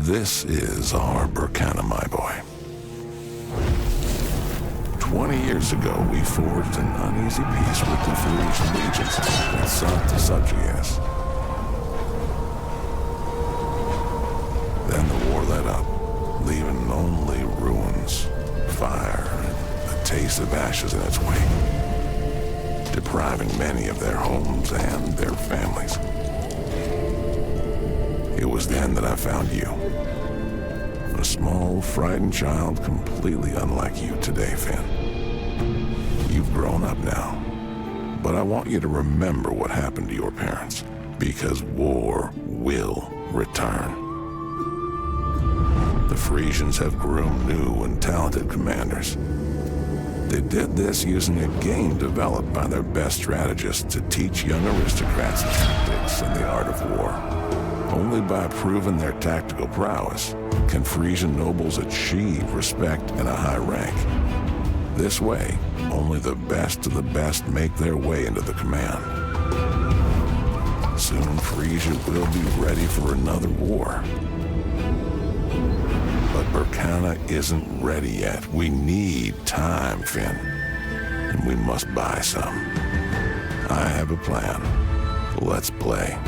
This is our Burkana, my boy. 20 years ago, we forged an uneasy peace with the Frisian legions that sought to subjugate us. Then the war let up, leaving only ruins, fire, and a taste of ashes in its wake, depriving many of their homes and their families. It was then that I found you. A small, frightened child completely unlike you today, Finn. You've grown up now, but I want you to remember what happened to your parents, because war will return. The Frisians have groomed new and talented commanders. They did this using a game developed by their best strategists to teach young aristocrats tactics and the art of war. Only by proving their tactical prowess can Frisian nobles achieve respect and a high rank. This way, only the best of the best make their way into the command. Soon Frisia will be ready for another war. But Burkana isn't ready yet. We need time, Finn. And we must buy some. I have a plan. Let's play.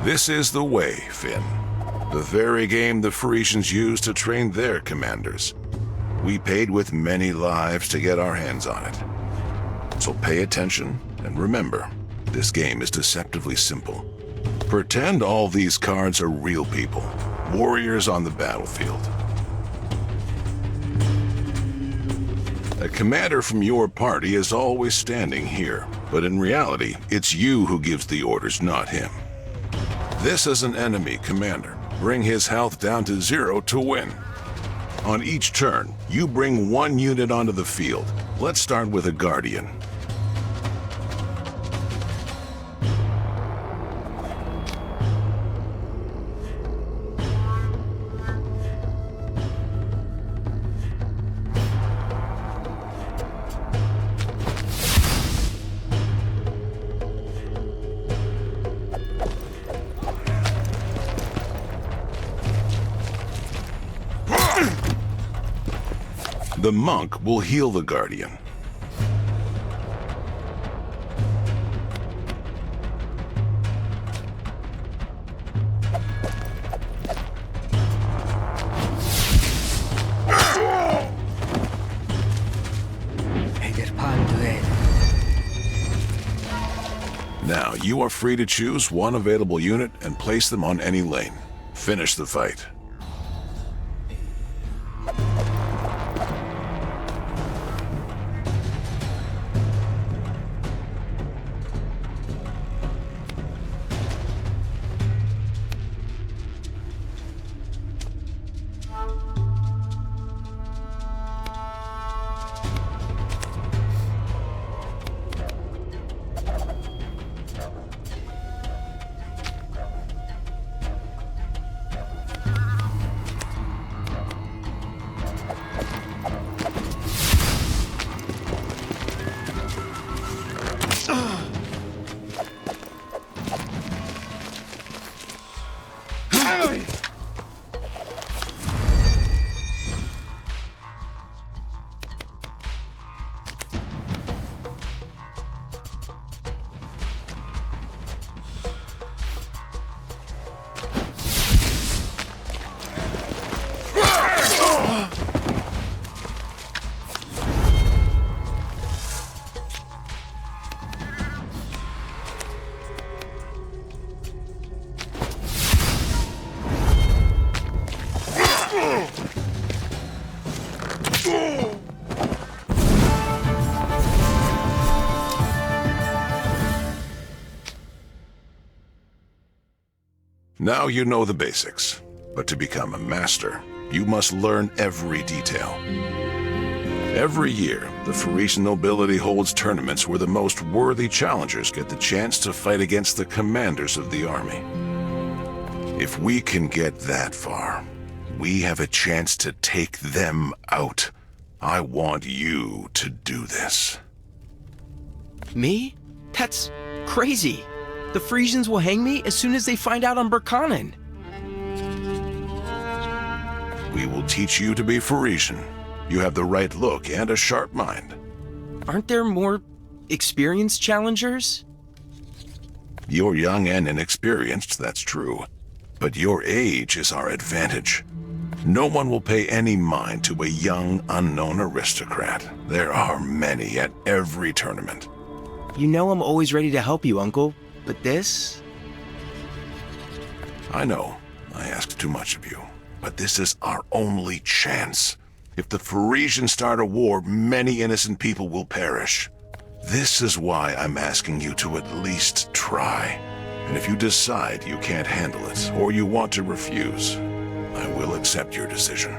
This is the way, Finn. The very game the Frisians used to train their commanders. We paid with many lives to get our hands on it. So pay attention and remember, this game is deceptively simple. Pretend all these cards are real people, warriors on the battlefield. A commander from your party is always standing here, but in reality, it's you who gives the orders, not him. This is an enemy commander. Bring his health down to 0 to win. On each turn, you bring one unit onto the field. Let's start with a Guardian. The monk will heal the Guardian. Now, you are free to choose one available unit and place them on any lane. Finish the fight. Now you know the basics, but to become a master, you must learn every detail. Every year, the Frisian nobility holds tournaments where the most worthy challengers get the chance to fight against the commanders of the army. If we can get that far, we have a chance to take them out. I want you to do this. Me? That's crazy. The Frisians will hang me as soon as they find out I'm Berkanen. We will teach you to be Frisian. You have the right look and a sharp mind. Aren't there more experienced challengers? You're young and inexperienced, that's true. But your age is our advantage. No one will pay any mind to a young, unknown aristocrat. There are many at every tournament. You know I'm always ready to help you, Uncle. But this? I know, I asked too much of you. But this is our only chance. If the Frisians start a war, many innocent people will perish. This is why I'm asking you to at least try. And if you decide you can't handle it, or you want to refuse, I will accept your decision.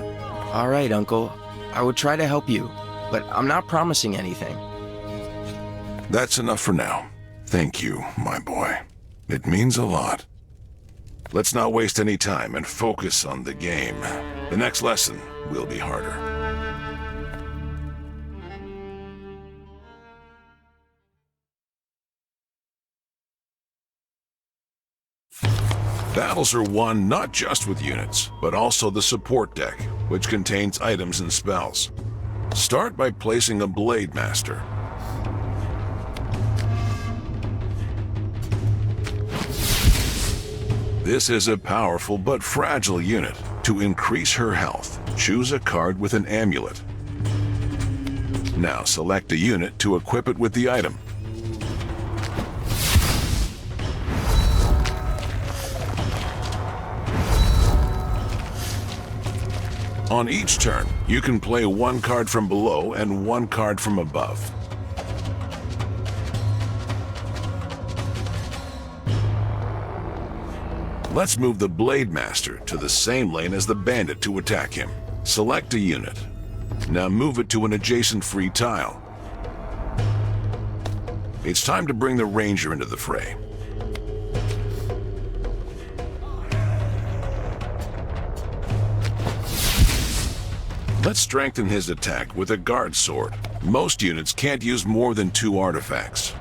All right, Uncle. I will try to help you, but I'm not promising anything. That's enough for now. Thank you, my boy. It means a lot. Let's not waste any time and focus on the game. The next lesson will be harder. Battles are won not just with units, but also the support deck, which contains items and spells. Start by placing a Blade Master. This is a powerful but fragile unit. To increase her health, choose a card with an amulet. Now select a unit to equip it with the item. On each turn, you can play one card from below and one card from above. Let's move the Blade Master to the same lane as the Bandit to attack him. Select a unit. Now move it to an adjacent free tile. It's time to bring the Ranger into the fray. Let's strengthen his attack with a Guard Sword. Most units can't use more than 2 artifacts.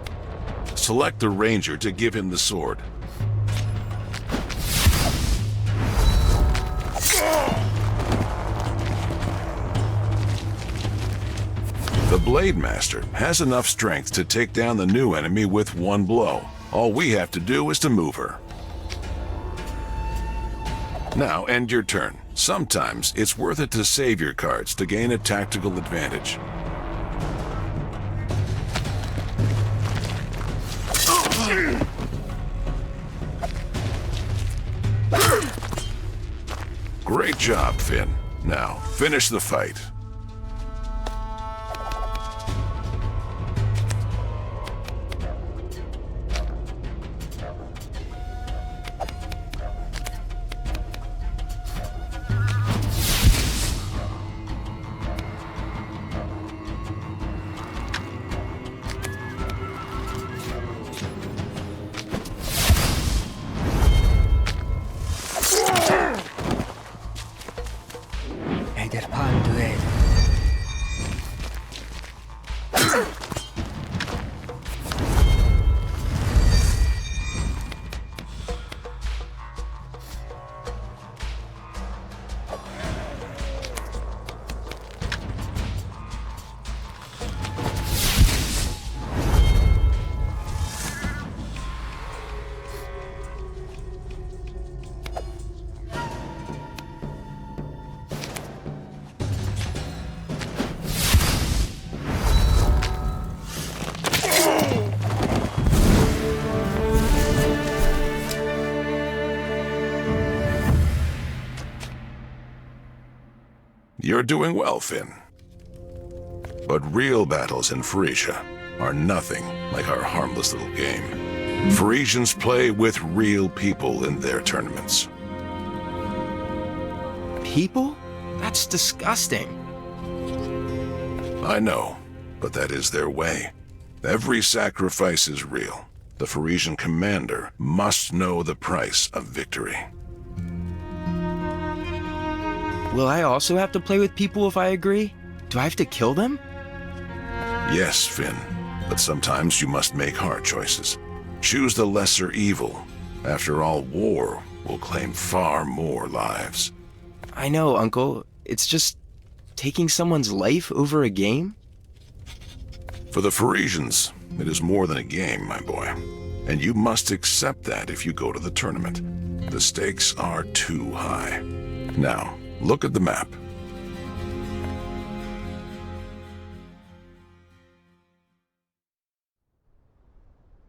Select the Ranger to give him the sword. The Blade Master has enough strength to take down the new enemy with one blow. All we have to do is to move her. Now end your turn. Sometimes it's worth it to save your cards to gain a tactical advantage. Great job, Finn. Now, finish the fight. You're doing well, Finn. But real battles in Frisia are nothing like our harmless little game. Frisians play with real people in their tournaments. People? That's disgusting. I know, but that is their way. Every sacrifice is real. The Frisian commander must know the price of victory. Will I also have to play with people if I agree? Do I have to kill them? Yes, Finn, but sometimes you must make hard choices. Choose the lesser evil. After all, war will claim far more lives. I know, Uncle. It's just taking someone's life over a game? For the Parisians, it is more than a game, my boy. And you must accept that if you go to the tournament. The stakes are too high. Now, look at the map.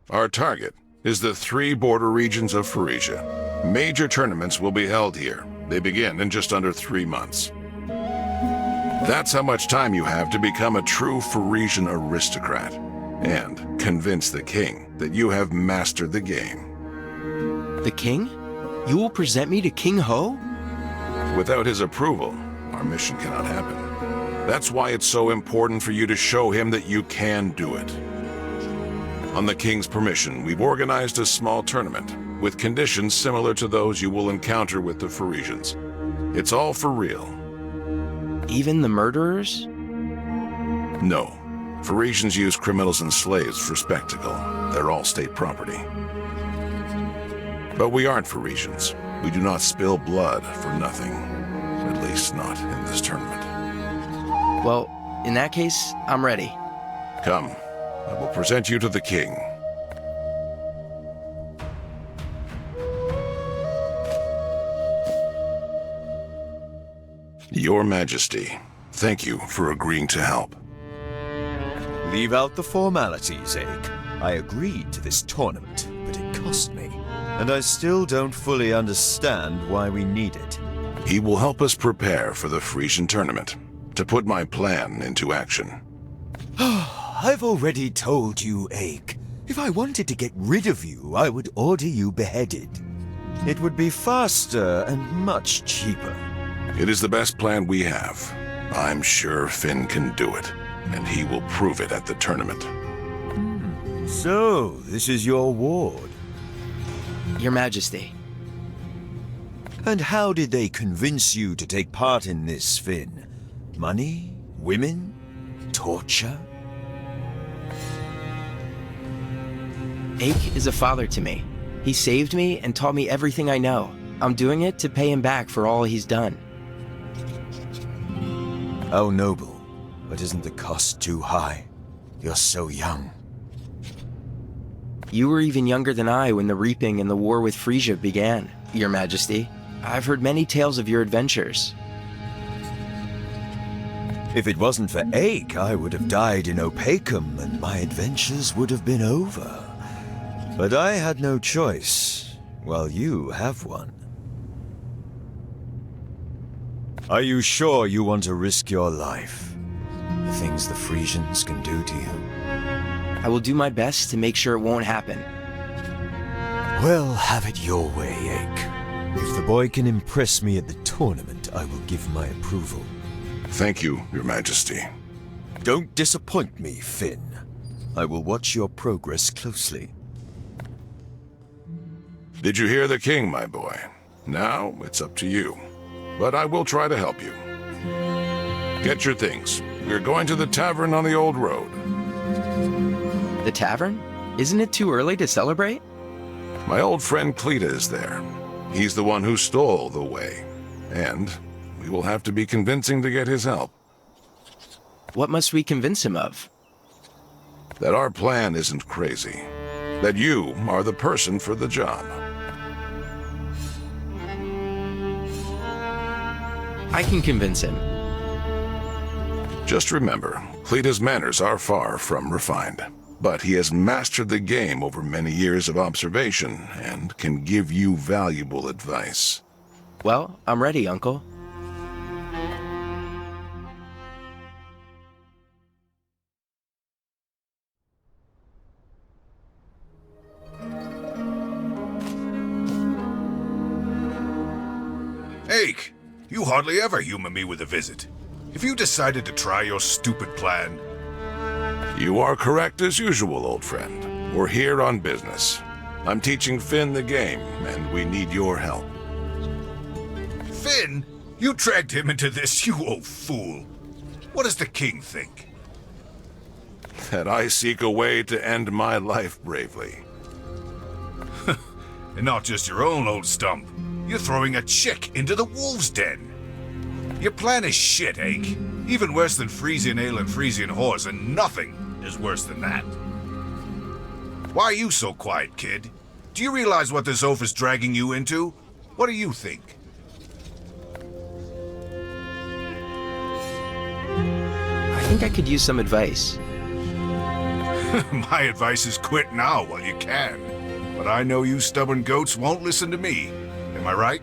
Our target is the 3 border regions of Frisia. Major tournaments will be held here. They begin in just under 3 months. That's how much time you have to become a true Frisian aristocrat and convince the king that you have mastered the game. The king? You will present me to King Ho? Without his approval, our mission cannot happen. That's why it's so important for you to show him that you can do it. On the king's permission, we've organized a small tournament with conditions similar to those you will encounter with the Parisians. It's all for real. Even the murderers? No. Parisians use criminals and slaves for spectacle. They're all state property. But we aren't Parisians. We do not spill blood for nothing. At least not in this tournament. Well, in that case, I'm ready. Come. I will present you to the king. Your Majesty, thank you for agreeing to help. Leave out the formalities, Ake. I agreed to this tournament, but it cost me. And I still don't fully understand why we need it. He will help us prepare for the Frisian tournament, to put my plan into action. I've already told you, Ake. If I wanted to get rid of you, I would order you beheaded. It would be faster and much cheaper. It is the best plan we have. I'm sure Finn can do it, and he will prove it at the tournament. So, this is your ward. Your Majesty. And how did they convince you to take part in this, Finn? Money? Women? Torture? Ake is a father to me. He saved me and taught me everything I know. I'm doing it to pay him back for all he's done. How noble, but isn't the cost too high? You're so young. You were even younger than I when the reaping and the war with Frisia began, Your Majesty. I've heard many tales of your adventures. If it wasn't for Ake, I would have died in Opacum and my adventures would have been over. But I had no choice, while you have one. Are you sure you want to risk your life? The things the Frisians can do to you? I will do my best to make sure it won't happen. Well, have it your way, Ake. If the boy can impress me at the tournament, I will give my approval. Thank you, Your Majesty. Don't disappoint me, Finn. I will watch your progress closely. Did you hear the king, my boy? Now, it's up to you. But I will try to help you. Get your things. We're going to the tavern on the old road. The tavern? Isn't it too early to celebrate? My old friend Cleta is there. He's the one who stole the way. And we will have to be convincing to get his help. What must we convince him of? That our plan isn't crazy. That you are the person for the job. I can convince him. Just remember, Cleta's manners are far from refined. But he has mastered the game over many years of observation and can give you valuable advice. Well, I'm ready, Uncle. Ake, you hardly ever humor me with a visit. Have you decided to try your stupid plan? You are correct as usual, old friend. We're here on business. I'm teaching Finn the game, and we need your help. Finn? You dragged him into this, you old fool. What does the king think? That I seek a way to end my life bravely. And not just your own old stump. You're throwing a chick into the wolves' den. Your plan is shit, Ake. Even worse than Frisian ale and Frisian horse, and nothing is worse than that. Why are you so quiet, kid? Do you realize what this oaf is dragging you into? What do you think? I think I could use some advice. My advice is quit now while you can. But I know you stubborn goats won't listen to me. Am I right?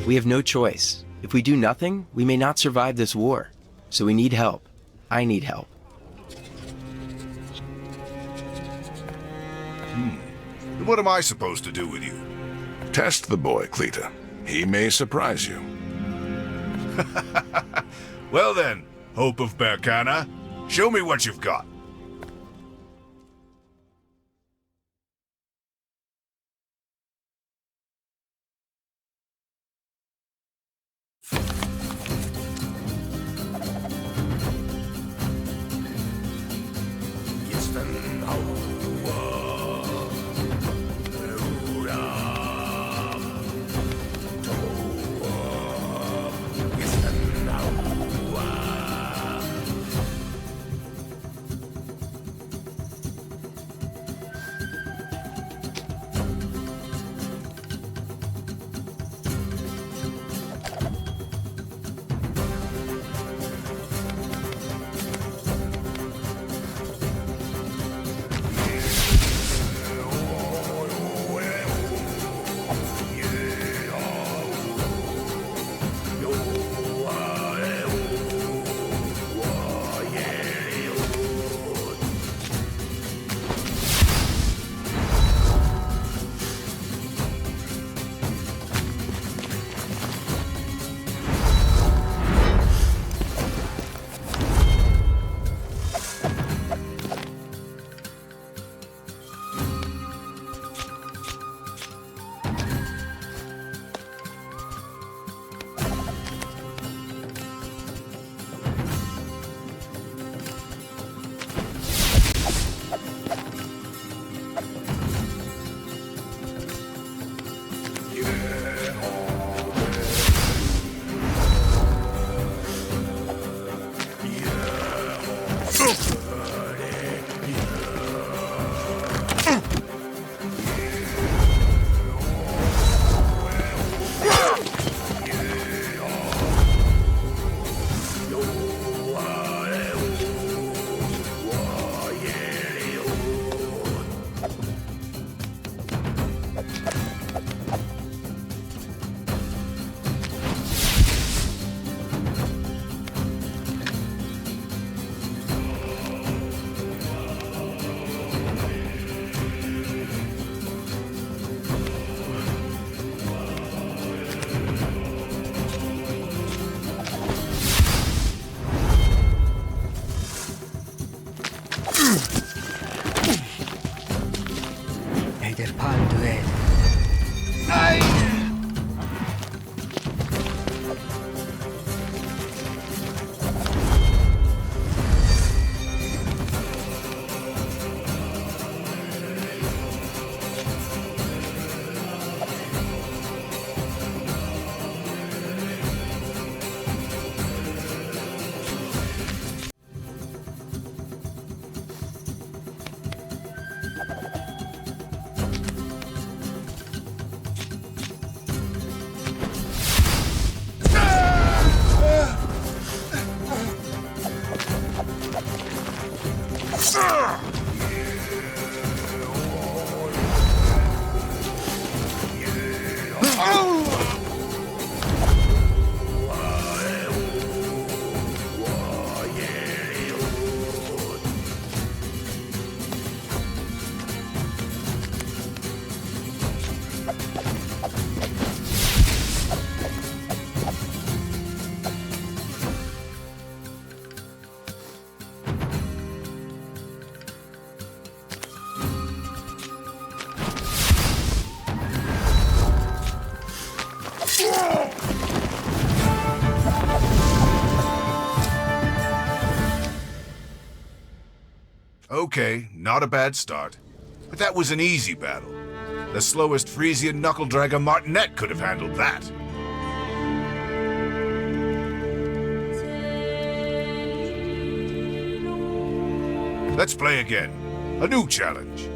We have no choice. If we do nothing, we may not survive this war. So we need help. I need help. Then what am I supposed to do with you? Test the boy, Cleta. He may surprise you. Well then, Hope of Berkana, show me what you've got. Okay, not a bad start. But that was an easy battle. The slowest Frisian knuckle-dragger martinet could have handled that. Let's play again. A new challenge.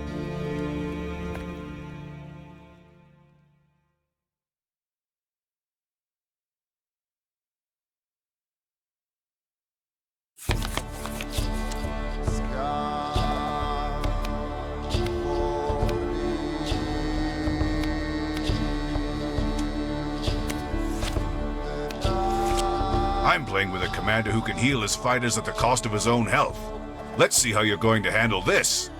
I'm playing with a commander who can heal his fighters at the cost of his own health. Let's see how you're going to handle this.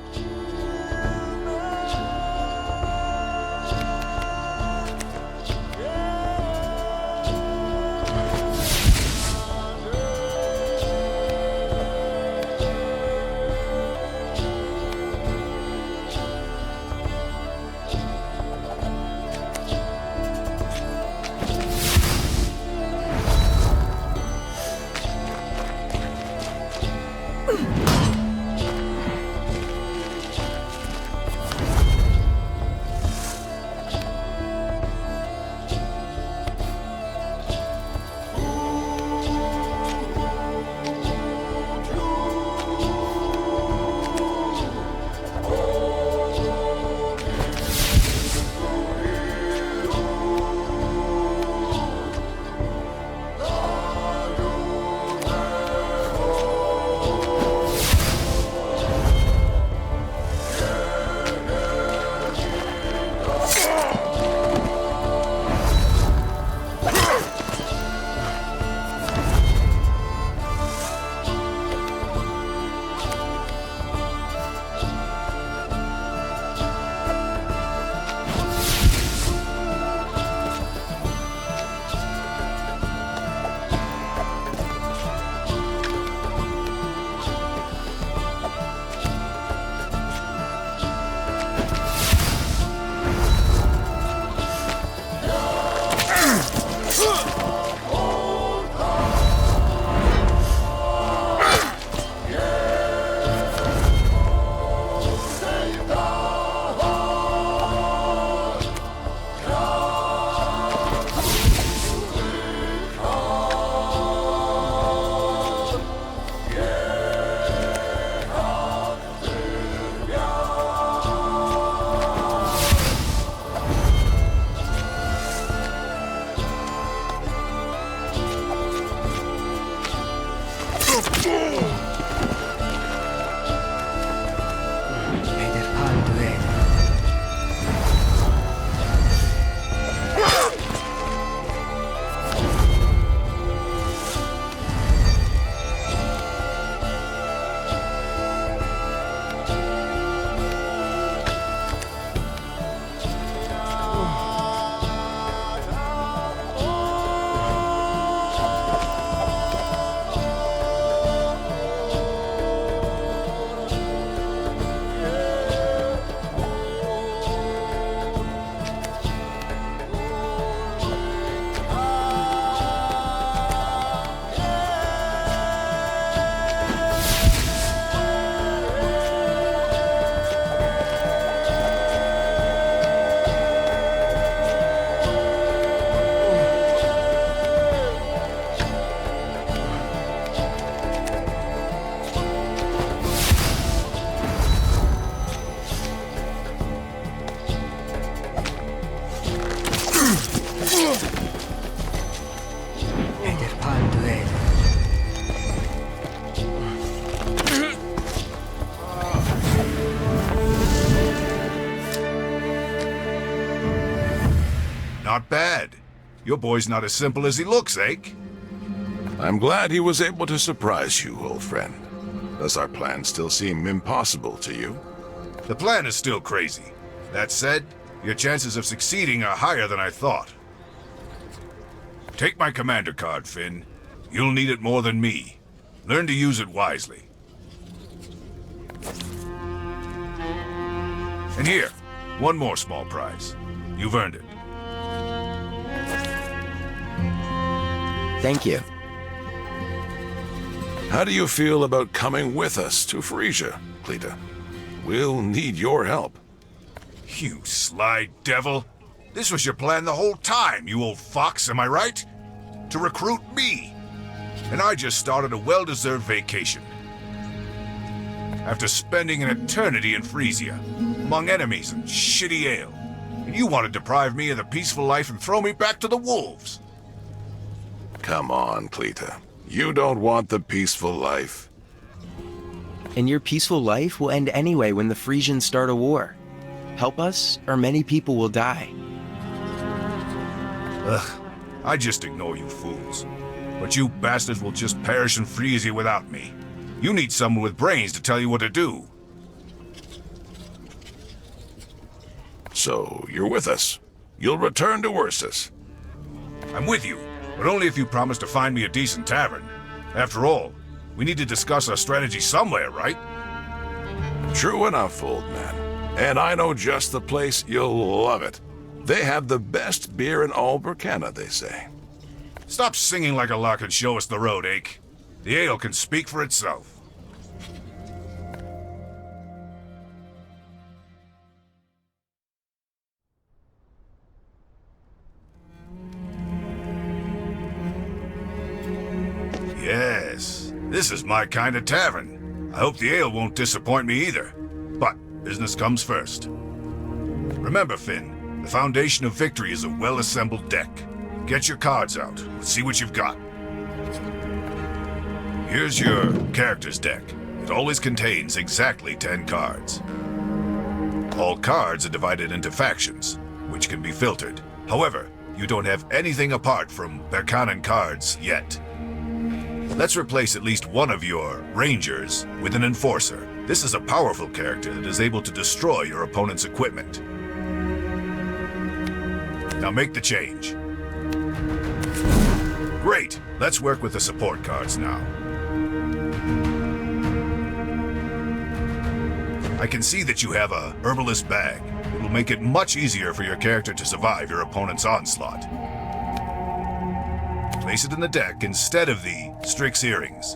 Not bad. Your boy's not as simple as he looks, Ake. I'm glad he was able to surprise you, old friend. Does our plan still seem impossible to you? The plan is still crazy. That said, your chances of succeeding are higher than I thought. Take my commander card, Finn. You'll need it more than me. Learn to use it wisely. And here, one more small prize. You've earned it. Thank you. How do you feel about coming with us to Frisia? Cleta. We'll need your help. You sly devil. This was your plan the whole time, you old fox, am I right? To recruit me. And I just started a well-deserved vacation. After spending an eternity in Frisia, among enemies and shitty ale. And you want to deprive me of the peaceful life and throw me back to the wolves. Come on, Cleta. You don't want the peaceful life. And your peaceful life will end anyway when the Frisians start a war. Help us, or many people will die. Ugh, I just ignore you fools. But you bastards will just perish in Frisia without me. You need someone with brains to tell you what to do. So, you're with us. You'll return to Ursus. I'm with you, but only if you promise to find me a decent tavern. After all, we need to discuss our strategy somewhere, right? True enough, old man. And I know just the place. You'll love it. They have the best beer in all Burkina, they say. Stop singing like a lark and show us the road, Ake. The ale can speak for itself. Yes, this is my kind of tavern. I hope the ale won't disappoint me either. But business comes first. Remember, Finn, the foundation of victory is a well-assembled deck. Get your cards out. Let's see what you've got. Here's your character's deck. It always contains exactly 10 cards. All cards are divided into factions, which can be filtered. However, you don't have anything apart from Berkanan cards yet. Let's replace at least one of your Rangers with an Enforcer. This is a powerful character that is able to destroy your opponent's equipment. Now make the change. Great! Let's work with the support cards now. I can see that you have a herbalist bag. It will make it much easier for your character to survive your opponent's onslaught. Place it in the deck instead of the Strix earrings.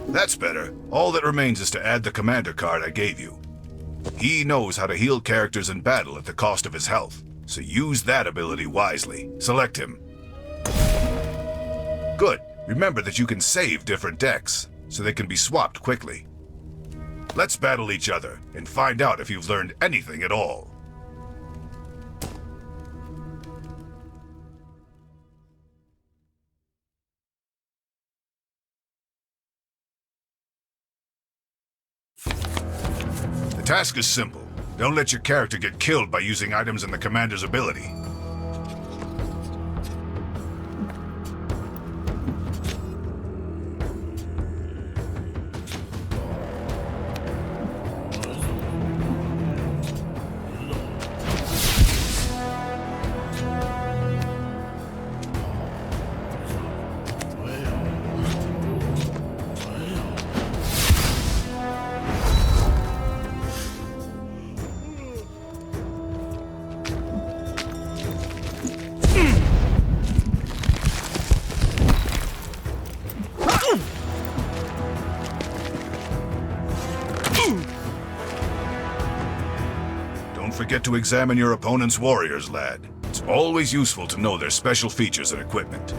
That's better. All that remains is to add the commander card I gave you. He knows how to heal characters in battle at the cost of his health, so use that ability wisely. Select him. Good. Remember that you can save different decks, so they can be swapped quickly. Let's battle each other and find out if you've learned anything at all. The task is simple. Don't let your character get killed by using items in the commander's ability. Forget to examine your opponent's warriors, lad. It's always useful to know their special features and equipment.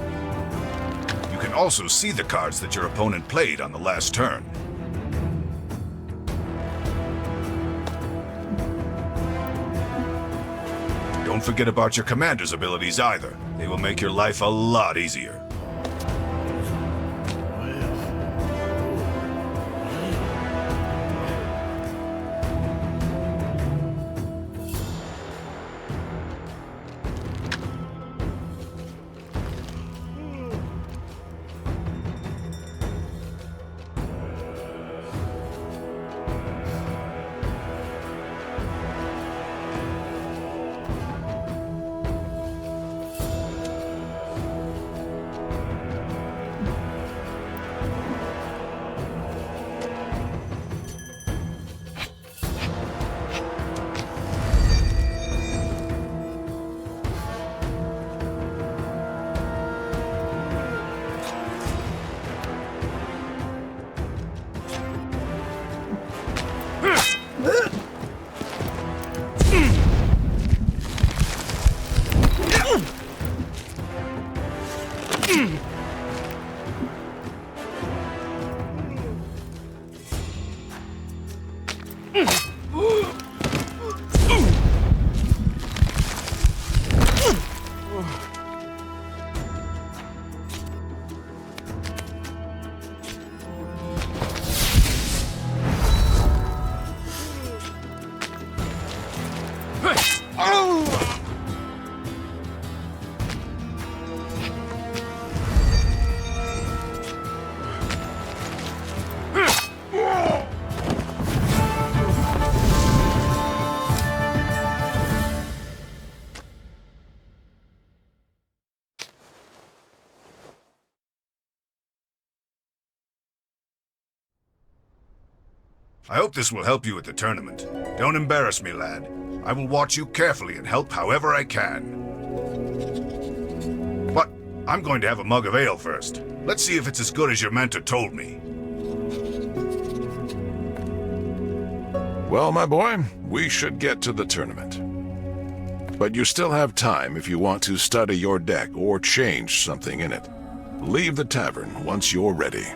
You can also see the cards that your opponent played on the last turn. Don't forget about your commander's abilities either. They will make your life a lot easier. I hope this will help you at the tournament. Don't embarrass me, lad. I will watch you carefully and help however I can. But I'm going to have a mug of ale first. Let's see if it's as good as your mentor told me. Well, my boy, we should get to the tournament. But you still have time if you want to study your deck or change something in it. Leave the tavern once you're ready.